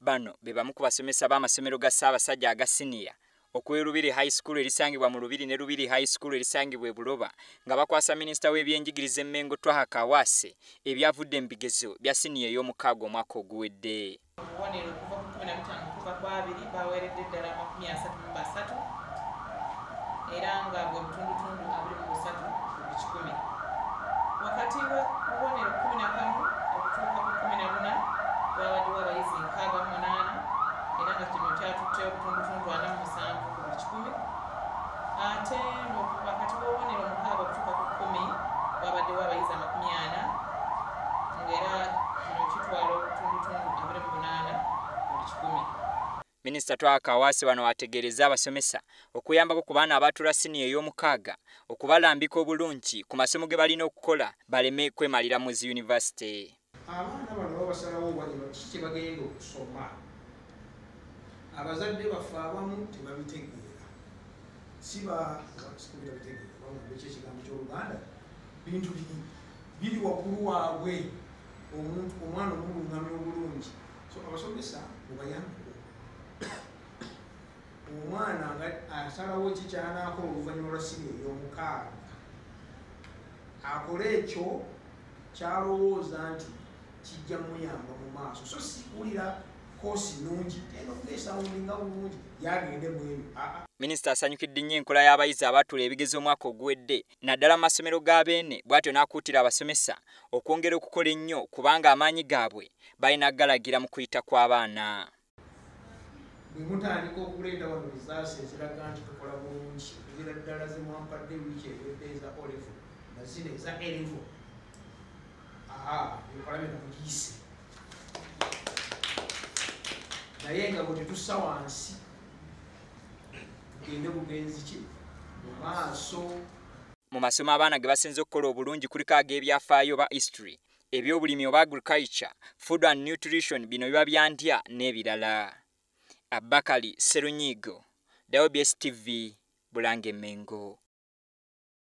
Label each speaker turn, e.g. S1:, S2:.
S1: Bano be bamu ku basomesa b'amasomero ga Ssaabasajja aga siniya okuwa Lubiri High School erisangibwa mu Lubiri ne Lubiri High School erisangibwa e Buloba nga bakwasa Minisita w'ebyenjigiriza Mengo Twaha Kaawaase ebyavudde mu bigezo bya siniya ey'omukaaga omwaka oguwedde.
S2: Obubonero kuva ku 15 kuva ku 2 baweeredde ddala 33 era nga bwe butundutundu 23 ku 100. Wakati w'obubonero 11 okutuuka ku 14 bwabaddewo abayizi 68 era nga kino kyatutte obutundutundu 47 ku 100. Ate wakati w'obubonero 6 okutuuka ku 10 bwabaddewo abayizi 40 ng'era kino kitwala obutundutundu 28 ku 100.
S1: Minisita Twaha Kaawaase wano ategeereza abasomesa okuyambako ku baana abaatula siniya ey'omukaaga okubalambika obulungi ku masomo ge balina okukola baleme kwemalira mu zi yunivasite.
S3: Abaana bano babasalawo wano kiki kye bagenda okusoma. Abazadde baffe abamu tebabitegeera. Siba bitegeera wabula ekyo ekigambo ky'Oluganda bintu biri waggulu waabwe omwana omulungamya obulungi. So abasomesa mubayambeko. Omwana nga asalawo ki ky'anaakola oluvannyuma lwa siniya ey'omukaaga akole ekyo ky'alowooza nti kijja muyamba mu maaso. So si kuwulira koosi nnungi eno ngeesawundinga bulungi yagende mu eyo.
S1: Minisita asanyukidde nnyo enkola y'abayizi abaatula ebigezo omwaka oguwedde naddala mu masomero ga Beene bw'atyo n'akuutira abasomesa okwongera okukola ennyo kubanga amaanyi gaabwe balina galagira mu kuyita kw'abaana.
S3: Bwe mutandika okuleeta wano rizaasi eziraga nti tukola bulungi okugira ddala ze mwampadde wiiki ewedde eza O-level na zino eza A-level ebikola byonna mugiise naye nga bwe tetussa wansi tugende bugenzi ki mu maaso.
S1: Mu masomo abaana ge basinze okukola obulungi kuliko ag'ebyafaayo oba history, ebyobulimi oba agriculture, food and nutrition, bino biba byandya n'ebirala. Abakali Serunyigo, WBS TV, Bulange Mengo.